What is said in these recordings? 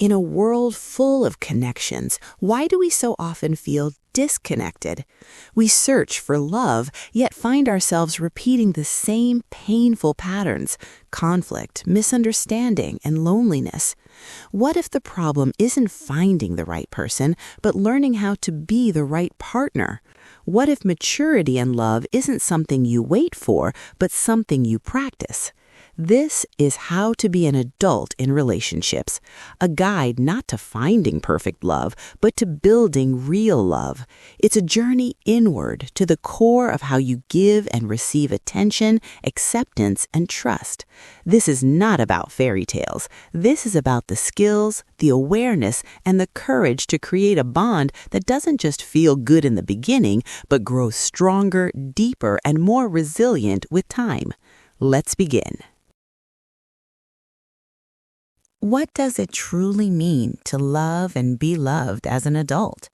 In a world full of connections, why do we so often feel disconnected? We search for love, yet find ourselves repeating the same painful patterns: conflict, misunderstanding, and loneliness. What if the problem isn't finding the right person, but learning how to be the right partner? What if maturity in love isn't something you wait for, but something you practice? This is How to Be an Adult in Relationships, a guide not to finding perfect love, but to building real love. It's a journey inward to the core of how you give and receive attention, acceptance, and trust. This is not about fairy tales. This is about the skills, the awareness, and the courage to create a bond that doesn't just feel good in the beginning, but grows stronger, deeper, and more resilient with time. Let's begin. What does it truly mean to love and be loved as an adult?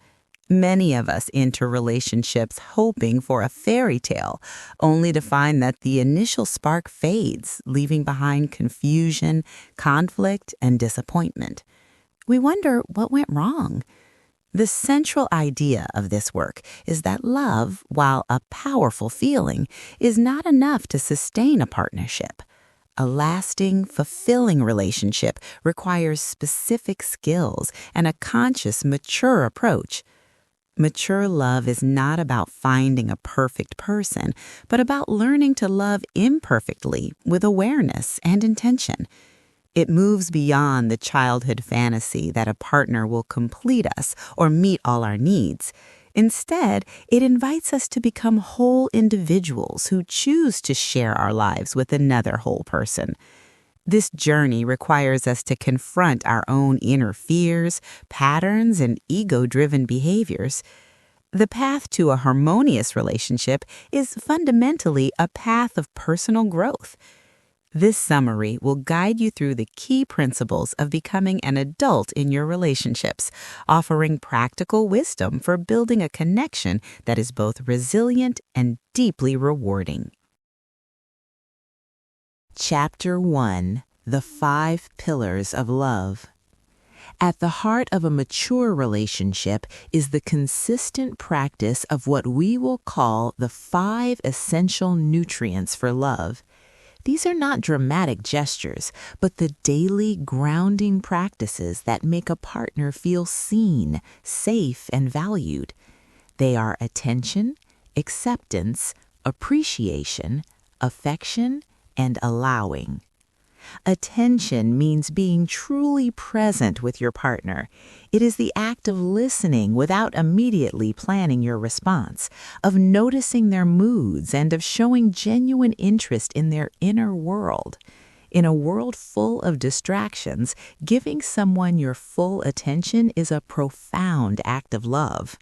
Many of us enter relationships hoping for a fairy tale, only to find that the initial spark fades, leaving behind confusion, conflict, and disappointment. We wonder what went wrong. The central idea of this work is that love, while a powerful feeling, is not enough to sustain a partnership. A lasting, fulfilling relationship requires specific skills and a conscious, mature approach. Mature love is not about finding a perfect person, but about learning to love imperfectly with awareness and intention. It moves beyond the childhood fantasy that a partner will complete us or meet all our needs. Instead, it invites us to become whole individuals who choose to share our lives with another whole person. This journey requires us to confront our own inner fears, patterns, and ego-driven behaviors. The path to a harmonious relationship is fundamentally a path of personal growth. This summary will guide you through the key principles of becoming an adult in your relationships, offering practical wisdom for building a connection that is both resilient and deeply rewarding. Chapter 1: The 5 Pillars of Love. At the heart of a mature relationship is the consistent practice of what we will call the 5 essential nutrients for love. These are not dramatic gestures, but the daily grounding practices that make a partner feel seen, safe, and valued. They are attention, acceptance, appreciation, affection, and allowing. Attention means being truly present with your partner. It is the act of listening without immediately planning your response, of noticing their moods, and of showing genuine interest in their inner world. In a world full of distractions, giving someone your full attention is a profound act of love.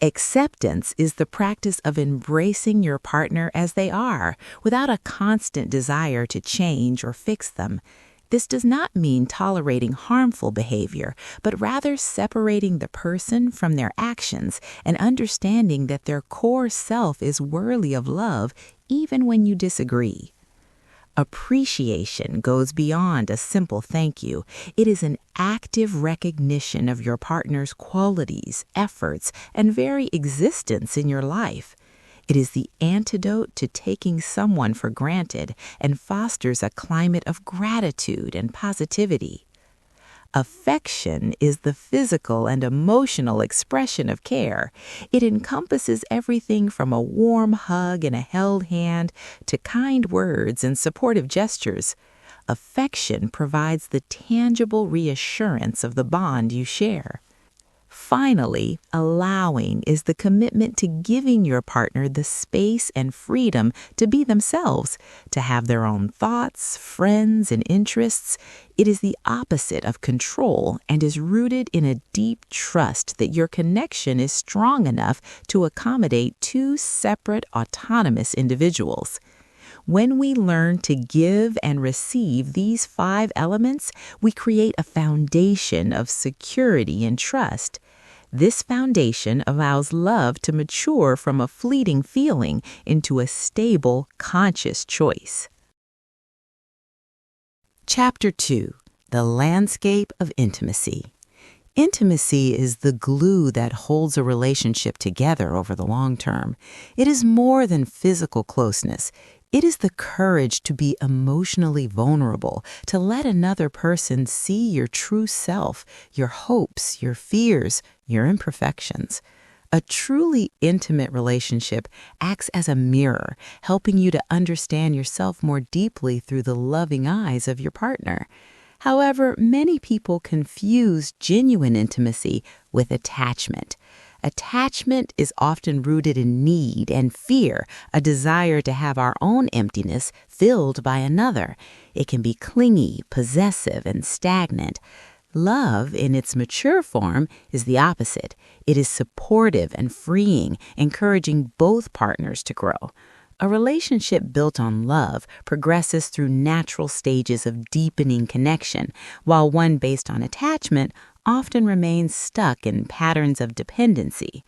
Acceptance is the practice of embracing your partner as they are, without a constant desire to change or fix them. This does not mean tolerating harmful behavior, but rather separating the person from their actions and understanding that their core self is worthy of love even when you disagree. Appreciation goes beyond a simple thank you. It is an active recognition of your partner's qualities, efforts, and very existence in your life. It is the antidote to taking someone for granted and fosters a climate of gratitude and positivity. Affection is the physical and emotional expression of care. It encompasses everything from a warm hug and a held hand to kind words and supportive gestures. Affection provides the tangible reassurance of the bond you share. Finally, allowing is the commitment to giving your partner the space and freedom to be themselves, to have their own thoughts, friends, and interests. It is the opposite of control and is rooted in a deep trust that your connection is strong enough to accommodate 2 separate, autonomous individuals. When we learn to give and receive these 5 elements, we create a foundation of security and trust. This foundation allows love to mature from a fleeting feeling into a stable, conscious choice. Chapter 2: the landscape of intimacy. Intimacy is the glue that holds a relationship together over the long term. It is more than physical closeness. It is the courage to be emotionally vulnerable, to let another person see your true self, your hopes, your fears, your imperfections. A truly intimate relationship acts as a mirror, helping you to understand yourself more deeply through the loving eyes of your partner. However, many people confuse genuine intimacy with attachment. Attachment is often rooted in need and fear, a desire to have our own emptiness filled by another. It can be clingy, possessive, and stagnant. Love, in its mature form, is the opposite. It is supportive and freeing, encouraging both partners to grow. A relationship built on love progresses through natural stages of deepening connection, while one based on attachment often remains stuck in patterns of dependency.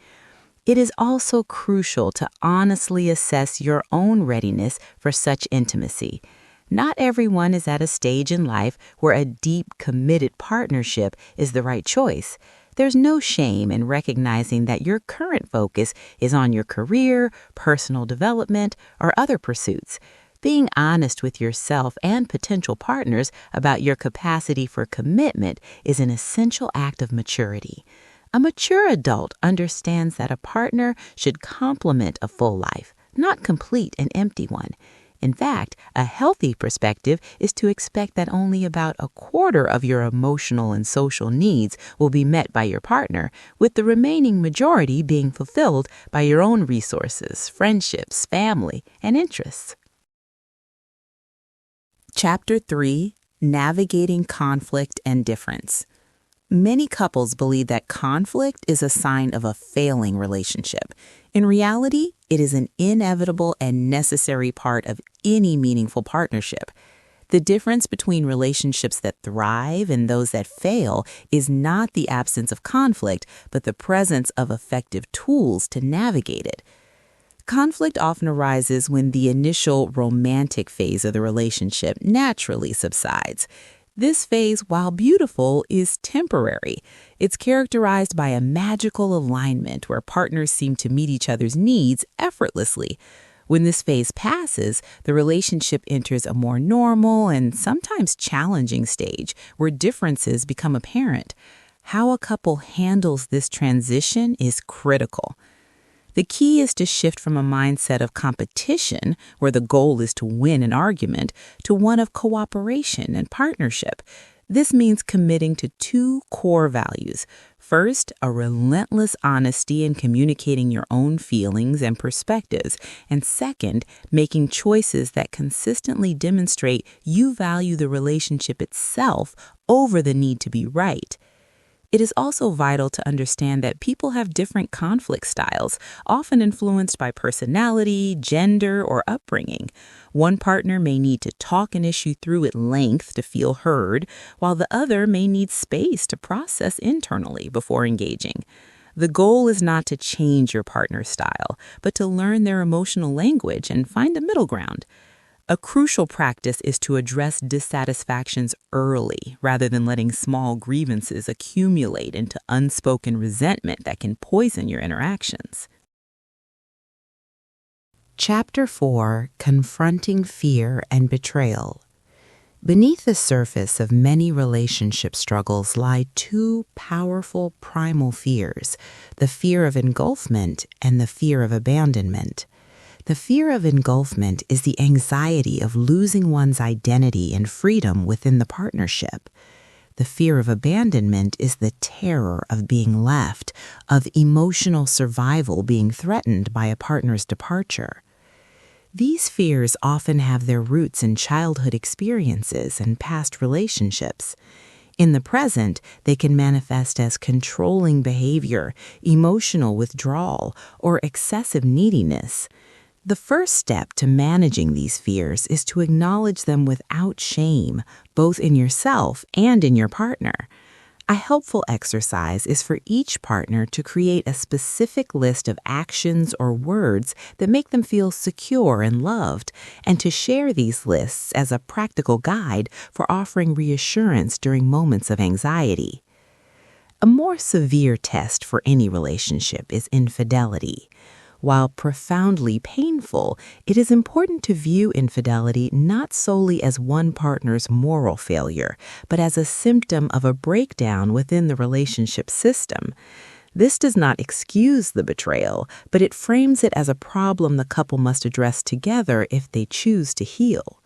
It is also crucial to honestly assess your own readiness for such intimacy. Not everyone is at a stage in life where a deep, committed partnership is the right choice. There's no shame in recognizing that your current focus is on your career, personal development, or other pursuits. Being honest with yourself and potential partners about your capacity for commitment is an essential act of maturity. A mature adult understands that a partner should complement a full life, not complete an empty one. In fact, a healthy perspective is to expect that only about a quarter of your emotional and social needs will be met by your partner, with the remaining majority being fulfilled by your own resources, friendships, family, and interests. Chapter 3: Navigating Conflict and Difference. Many couples believe that conflict is a sign of a failing relationship. In reality, it is an inevitable and necessary part of any meaningful partnership. The difference between relationships that thrive and those that fail is not the absence of conflict, but the presence of effective tools to navigate it. Conflict often arises when the initial romantic phase of the relationship naturally subsides. This phase, while beautiful, is temporary. It's characterized by a magical alignment where partners seem to meet each other's needs effortlessly. When this phase passes, the relationship enters a more normal and sometimes challenging stage where differences become apparent. How a couple handles this transition is critical. The key is to shift from a mindset of competition, where the goal is to win an argument, to one of cooperation and partnership. This means committing to two core values. First, a relentless honesty in communicating your own feelings and perspectives. And second, making choices that consistently demonstrate you value the relationship itself over the need to be right. It is also vital to understand that people have different conflict styles, often influenced by personality, gender, or upbringing. One partner may need to talk an issue through at length to feel heard, while the other may need space to process internally before engaging. The goal is not to change your partner's style, but to learn their emotional language and find a middle ground. A crucial practice is to address dissatisfactions early rather than letting small grievances accumulate into unspoken resentment that can poison your interactions. Chapter 4: Confronting Fear and Betrayal. Beneath the surface of many relationship struggles lie two powerful primal fears: the fear of engulfment and the fear of abandonment. The fear of engulfment is the anxiety of losing one's identity and freedom within the partnership. The fear of abandonment is the terror of being left, of emotional survival being threatened by a partner's departure. These fears often have their roots in childhood experiences and past relationships. In the present, they can manifest as controlling behavior, emotional withdrawal, or excessive neediness. The first step to managing these fears is to acknowledge them without shame, both in yourself and in your partner. A helpful exercise is for each partner to create a specific list of actions or words that make them feel secure and loved, and to share these lists as a practical guide for offering reassurance during moments of anxiety. A more severe test for any relationship is infidelity. While profoundly painful, it is important to view infidelity not solely as one partner's moral failure, but as a symptom of a breakdown within the relationship system. This does not excuse the betrayal, but it frames it as a problem the couple must address together if they choose to heal.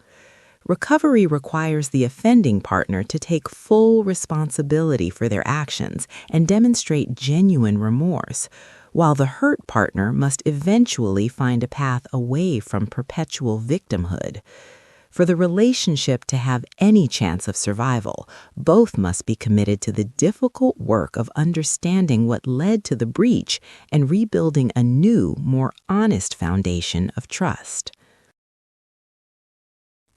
Recovery requires the offending partner to take full responsibility for their actions and demonstrate genuine remorse, while the hurt partner must eventually find a path away from perpetual victimhood. For the relationship to have any chance of survival, both must be committed to the difficult work of understanding what led to the breach and rebuilding a new, more honest foundation of trust.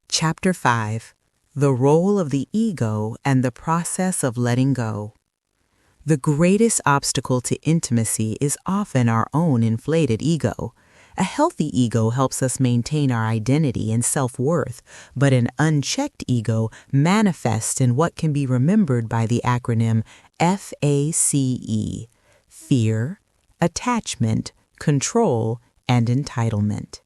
Chapter 5: The Role of the Ego and the Process of Letting Go. The greatest obstacle to intimacy is often our own inflated ego. A healthy ego helps us maintain our identity and self-worth, but an unchecked ego manifests in what can be remembered by the acronym F.A.C.E: fear, attachment, control, and entitlement.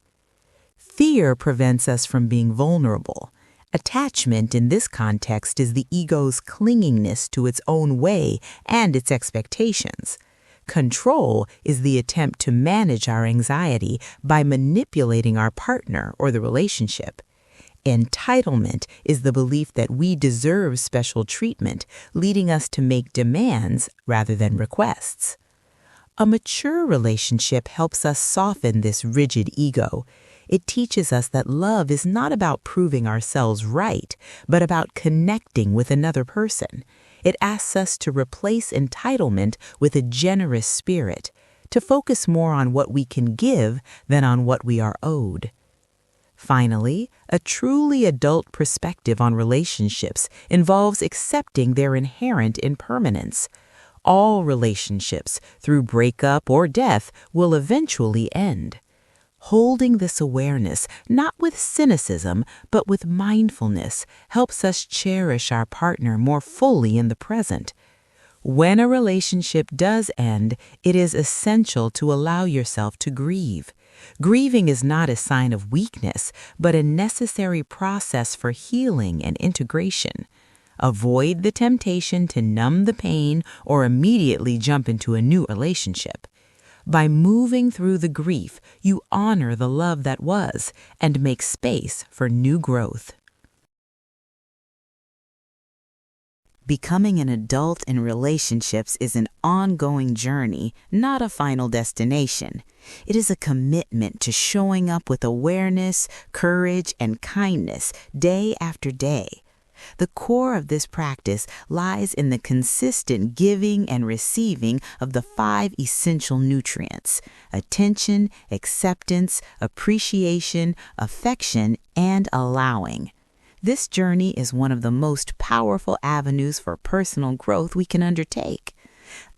Fear prevents us from being vulnerable. Attachment in this context is the ego's clinginess to its own way and its expectations. Control is the attempt to manage our anxiety by manipulating our partner or the relationship. Entitlement is the belief that we deserve special treatment, leading us to make demands rather than requests. A mature relationship helps us soften this rigid ego. It teaches us that love is not about proving ourselves right, but about connecting with another person. It asks us to replace entitlement with a generous spirit, to focus more on what we can give than on what we are owed. Finally, a truly adult perspective on relationships involves accepting their inherent impermanence. All relationships, through breakup or death, will eventually end. Holding this awareness, not with cynicism, but with mindfulness, helps us cherish our partner more fully in the present. When a relationship does end, it is essential to allow yourself to grieve. Grieving is not a sign of weakness, but a necessary process for healing and integration. Avoid the temptation to numb the pain or immediately jump into a new relationship. By moving through the grief, you honor the love that was and make space for new growth. Becoming an adult in relationships is an ongoing journey, not a final destination. It is a commitment to showing up with awareness, courage, and kindness day after day. The core of this practice lies in the consistent giving and receiving of the 5 essential nutrients: attention, acceptance, appreciation, affection, and allowing. This journey is one of the most powerful avenues for personal growth we can undertake.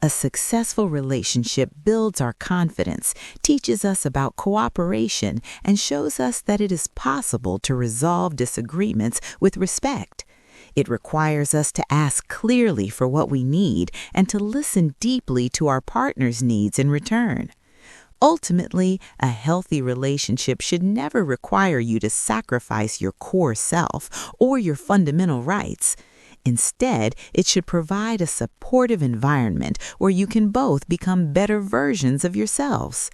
A successful relationship builds our confidence, teaches us about cooperation, and shows us that it is possible to resolve disagreements with respect. It requires us to ask clearly for what we need and to listen deeply to our partner's needs in return. Ultimately, a healthy relationship should never require you to sacrifice your core self or your fundamental rights. Instead, it should provide a supportive environment where you can both become better versions of yourselves.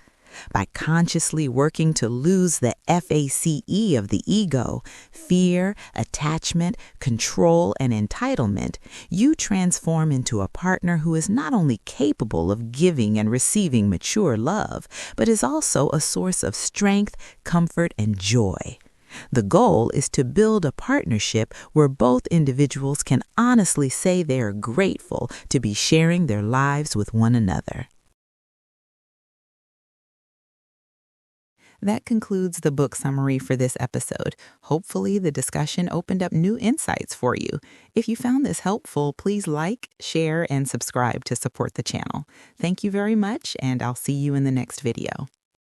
By consciously working to lose the F.A.C.E of the ego, fear, attachment, control, and entitlement, you transform into a partner who is not only capable of giving and receiving mature love, but is also a source of strength, comfort, and joy. The goal is to build a partnership where both individuals can honestly say they are grateful to be sharing their lives with one another. That concludes the book summary for this episode. Hopefully, the discussion opened up new insights for you. If you found this helpful, please like, share, and subscribe to support the channel. Thank you very much, and I'll see you in the next video.